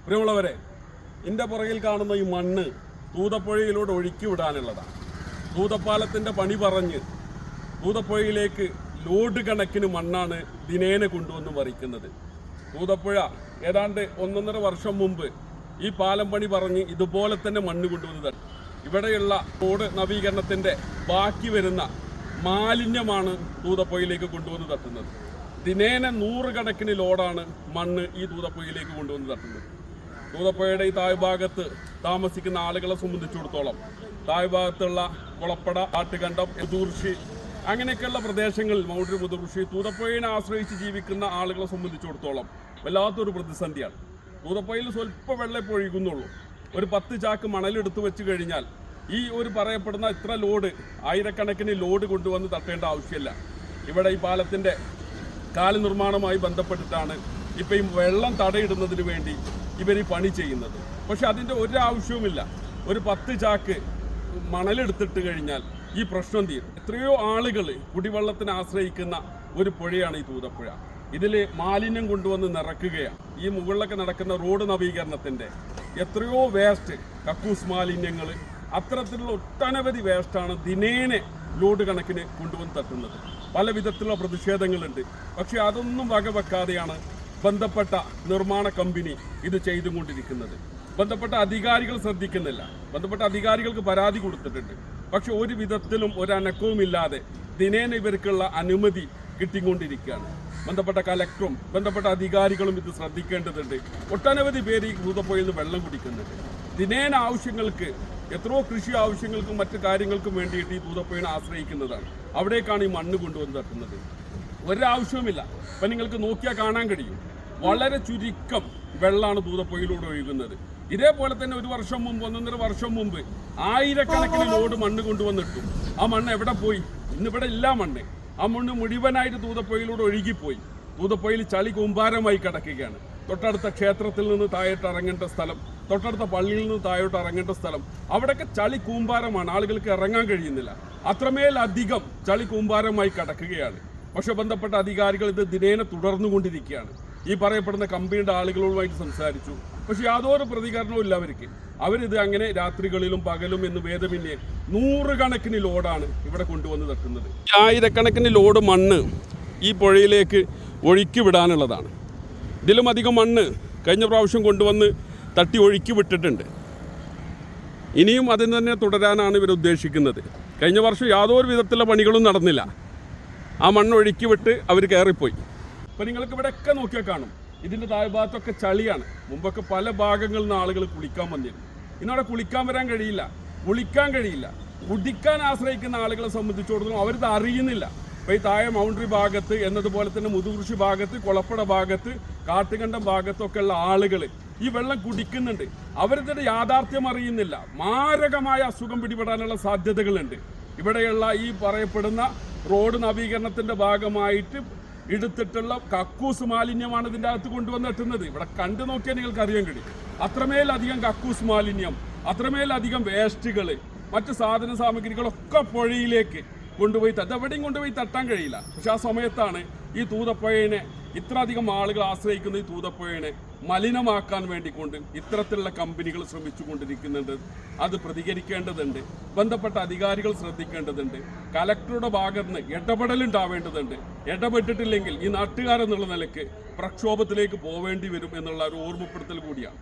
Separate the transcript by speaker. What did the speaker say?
Speaker 1: പ്രിയമുള്ളവരെ, എൻ്റെ പുറകിൽ കാണുന്ന ഈ മണ്ണ് തൂതപ്പുഴയിലൂടെ ഒഴുക്കി വിടാനുള്ളതാണ്. തൂതപ്പാലത്തിൻ്റെ പണി പറഞ്ഞ് തൂതപ്പുഴയിലേക്ക് ലോഡ് കണക്കിന് മണ്ണാണ് ദിനേന കൊണ്ടുവന്ന് മറിക്കുന്നത്. തൂതപ്പുഴ ഏതാണ്ട് 1.5 വർഷം മുമ്പ് ഈ പാലം പണി പറഞ്ഞ് ഇതുപോലെ തന്നെ മണ്ണ് കൊണ്ടുവന്നത്. ഇവിടെയുള്ള റോഡ് നവീകരണത്തിൻ്റെ ബാക്കി വരുന്ന മാലിന്യമാണ് തൂതപ്പുഴയിലേക്ക് കൊണ്ടുവന്ന് തട്ടുന്നത്. ദിനേന 100 കണക്കിന് ലോഡാണ് മണ്ണ് ഈ തൂതപ്പുഴയിലേക്ക് കൊണ്ടുവന്ന് തട്ടുന്നത്. തൂതപ്പുഴയുടെ ഈ താഴ്ഭാഗത്ത് താമസിക്കുന്ന ആളുകളെ സംബന്ധിച്ചിടത്തോളം താഴ്ഭാഗത്തുള്ള കുളപ്പട, ആട്ടുകണ്ടം, മുതുകുറിശി അങ്ങനെയൊക്കെയുള്ള പ്രദേശങ്ങളിൽ മൗണ്ടരി, മുതുകുറിശി, തൂതപ്പുഴയെ ആശ്രയിച്ച് ജീവിക്കുന്ന ആളുകളെ സംബന്ധിച്ചിടത്തോളം വല്ലാത്തൊരു പ്രതിസന്ധിയാണ്. തൂതപ്പുഴയിൽ സ്വല്പം വെള്ളം ഒഴുകുന്നുള്ളൂ. ഒരു 10 ചാക്ക് മണലെടുത്ത് വെച്ച് കഴിഞ്ഞാൽ ഈ ഒരു പറയപ്പെടുന്ന ഇത്ര ലോഡ്, ആയിരക്കണക്കിന് ലോഡ് കൊണ്ടുവന്ന് തട്ടേണ്ട ആവശ്യമില്ല. ഇവിടെ ഈ പാലത്തിൻ്റെ കാല് നിർമ്മാണവുമായി ബന്ധപ്പെട്ടിട്ടാണ് ഇപ്പം ഈ വെള്ളം തടയിടുന്നതിന് വേണ്ടി ഇവർ ഈ പണി ചെയ്യുന്നത്. പക്ഷെ അതിൻ്റെ ഒരാവശ്യവുമില്ല. ഒരു 10 ചാക്ക് മണലെടുത്തിട്ട് കഴിഞ്ഞാൽ ഈ പ്രശ്നം തീരും. എത്രയോ ആളുകൾ കുടിവെള്ളത്തിന് ആശ്രയിക്കുന്ന ഒരു പുഴയാണ് ഈ തൂതപ്പുഴ. ഇതിൽ മാലിന്യം കൊണ്ടുവന്ന് നിറക്കുകയാണ്. ഈ മുകളിലൊക്കെ നടക്കുന്ന റോഡ് നവീകരണത്തിൻ്റെ എത്രയോ വേസ്റ്റ്, കക്കൂസ് മാലിന്യങ്ങൾ, അത്തരത്തിലുള്ള ഒട്ടനവധി വേസ്റ്റാണ് ദിനേനെ ലോഡ് കണക്കിന് കൊണ്ടുവന്ന് തട്ടുന്നത്. പല വിധത്തിലുള്ള പ്രതിഷേധങ്ങളുണ്ട്. പക്ഷെ അതൊന്നും വകവെക്കാതെയാണ് ബന്ധപ്പെട്ട നിർമ്മാണ കമ്പനി ഇത് ചെയ്തുകൊണ്ടിരിക്കുന്നത്. ബന്ധപ്പെട്ട അധികാരികൾ ശ്രദ്ധിക്കുന്നില്ല. ബന്ധപ്പെട്ട അധികാരികൾക്ക് പരാതി കൊടുത്തിട്ടുണ്ട്. പക്ഷെ ഒരു വിധത്തിലും ഒരനക്കവുമില്ലാതെ ദിനേന ഇവർക്കുള്ള അനുമതി കിട്ടിക്കൊണ്ടിരിക്കുകയാണ്. ബന്ധപ്പെട്ട കലക്ടറും ബന്ധപ്പെട്ട അധികാരികളും ഇത് ശ്രദ്ധിക്കേണ്ടതുണ്ട്. ഒട്ടനവധി പേര് ഈ തൂതപ്പുഴയിൽ നിന്ന് വെള്ളം കുടിക്കുന്നുണ്ട്. ദിനേന ആവശ്യങ്ങൾക്ക്, എത്രയോ കൃഷി ആവശ്യങ്ങൾക്കും മറ്റു കാര്യങ്ങൾക്കും വേണ്ടിയിട്ട് ഈ തൂതപ്പുഴയെ ആശ്രയിക്കുന്നതാണ്. അവിടേക്കാണ് ഈ മണ്ണ് കൊണ്ടുവന്ന് തട്ടുന്നത്. ഒരാവശ്യവുമില്ല. അപ്പം നിങ്ങൾക്ക് നോക്കിയാൽ കാണാൻ കഴിയും, വളരെ ചുരുക്കം വെള്ളമാണ് തൂതപ്പുഴയിലൂടെ ഒഴുകുന്നത്. ഇതേപോലെ തന്നെ 1 വർഷം മുമ്പ്, 1.5 വർഷം മുമ്പ് ആയിരക്കണക്കിന് ലോഡ് മണ്ണ് കൊണ്ടുവന്നിട്ടു. ആ മണ്ണ് എവിടെ പോയി? ഇന്നിവിടെ ഇല്ല മണ്ണ്. ആ മണ്ണ് മുഴുവനായിട്ട് തൂതപ്പുഴയിലൂടെ ഒഴുകിപ്പോയി. തൂതപ്പുഴയിൽ ചളി കൂമ്പാരമായി കിടക്കുകയാണ്. തൊട്ടടുത്ത ക്ഷേത്രത്തിൽ നിന്ന് താഴോട്ട് ഇറങ്ങേണ്ട സ്ഥലം, തൊട്ടടുത്ത പള്ളിയിൽ നിന്ന് താഴോട്ട് ഇറങ്ങേണ്ട സ്ഥലം, അവിടെയൊക്കെ ചളി കൂമ്പാരമാണ്. ആളുകൾക്ക് ഇറങ്ങാൻ കഴിയുന്നില്ല. അത്രമേലധികം ചളി കൂമ്പാരമായി കിടക്കുകയാണ്. പക്ഷെ ബന്ധപ്പെട്ട അധികാരികൾ ഇത് ദിനേന തുടർന്നുകൊണ്ടിരിക്കുകയാണ്. ഈ പറയപ്പെടുന്ന കമ്പനിയുടെ ആളുകളുമായിട്ട് സംസാരിച്ചു. പക്ഷെ യാതൊരു പ്രതികരണവും ഇല്ല അവർക്ക്. അവരിത് അങ്ങനെ രാത്രികളിലും പകലും എന്ന് ഭേദമന്യേ 100 കണക്കിന് ലോഡാണ് ഇവിടെ കൊണ്ടുവന്ന് തട്ടുന്നത്. ആയിരക്കണക്കിന് ലോഡ് മണ്ണ് ഈ പുഴയിലേക്ക് ഒഴുക്കി വിടാനുള്ളതാണ്. ഇതിലും അധികം മണ്ണ് കഴിഞ്ഞ പ്രാവശ്യം കൊണ്ടുവന്ന് തട്ടി ഒഴുക്കി വിട്ടിട്ടുണ്ട്. ഇനിയും അതിന് തന്നെ തുടരാനാണ് ഇവർ ഉദ്ദേശിക്കുന്നത്. കഴിഞ്ഞ വർഷം യാതൊരു വിധത്തിലുള്ള പണികളും നടന്നില്ല. ആ മണ്ണ് ഒഴുക്കി വിട്ട് അവർ കയറിപ്പോയി. അപ്പോൾ നിങ്ങൾക്ക് ഇവിടെയൊക്കെ നോക്കിയാൽ കാണും, ഇതിൻ്റെ താഴ്ഭാഗത്തൊക്കെ ചളിയാണ്. മുമ്പൊക്കെ പല ഭാഗങ്ങളിൽ നിന്ന് ആളുകൾ കുളിക്കാൻ വന്നിരുന്നു. ഇന്നവിടെ കുളിക്കാൻ വരാൻ കഴിയില്ല, കുളിക്കാൻ കഴിയില്ല. കുടിക്കാൻ ആശ്രയിക്കുന്ന ആളുകളെ സംബന്ധിച്ചിടത്തോളം അവരിത് അറിയുന്നില്ല. അപ്പോൾ ഈ താഴെ മൗണ്ടറി ഭാഗത്ത് എന്നതുപോലെ തന്നെ മുതുകുറിശി ഭാഗത്ത്, കുളപ്പട ഭാഗത്ത്, കാട്ടുകണ്ടം ഭാഗത്തൊക്കെ ഉള്ള ആളുകൾ ഈ വെള്ളം കുടിക്കുന്നുണ്ട്. അവരിതിൻ്റെ യാഥാർത്ഥ്യം അറിയുന്നില്ല. മാരകമായ അസുഖം പിടിപെടാനുള്ള സാധ്യതകളുണ്ട്. ഇവിടെയുള്ള ഈ പറയപ്പെടുന്ന റോഡ് നവീകരണത്തിൻ്റെ ഭാഗമായിട്ട് എടുത്തിട്ടുള്ള കക്കൂസ് മാലിന്യമാണ് ഇതിൻ്റെ അകത്ത് കൊണ്ടുവന്നെത്തുന്നത്. ഇവിടെ കണ്ടു നോക്കിയാൽ നിങ്ങൾക്ക് അറിയാൻ കഴിയും. അത്രമേലധികം കക്കൂസ് മാലിന്യം, അത്രമേലധികം വേസ്റ്റുകൾ, മറ്റ് സാധന സാമഗ്രികളൊക്കെ പുഴയിലേക്ക് കൊണ്ടുപോയി അതെവിടെയും കൊണ്ടുപോയി തട്ടാൻ കഴിയില്ല. പക്ഷെ ആ സമയത്താണ് ഈ തൂതപ്പുഴയെ, ഇത്ര അധികം ആളുകൾ ആശ്രയിക്കുന്ന ഈ തൂതപ്പുഴയെ മലിനമാക്കാൻ വേണ്ടിക്കൊണ്ട് ഇത്തരത്തിലുള്ള കമ്പനികൾ ശ്രമിച്ചു കൊണ്ടിരിക്കുന്നുണ്ട്. അത് പ്രതികരിക്കേണ്ടതുണ്ട്. ബന്ധപ്പെട്ട അധികാരികൾ ശ്രദ്ധിക്കേണ്ടതുണ്ട്. കലക്ടറുടെ ഭാഗത്ത് നിന്ന് ഇടപെടലുണ്ടാവേണ്ടതുണ്ട്. ഇടപെട്ടിട്ടില്ലെങ്കിൽ ഈ നാട്ടുകാരെന്നുള്ള നിലയ്ക്ക് പ്രക്ഷോഭത്തിലേക്ക് പോവേണ്ടി വരും എന്നുള്ള ഒരു ഓർമ്മപ്പെടുത്തൽ കൂടിയാണ്.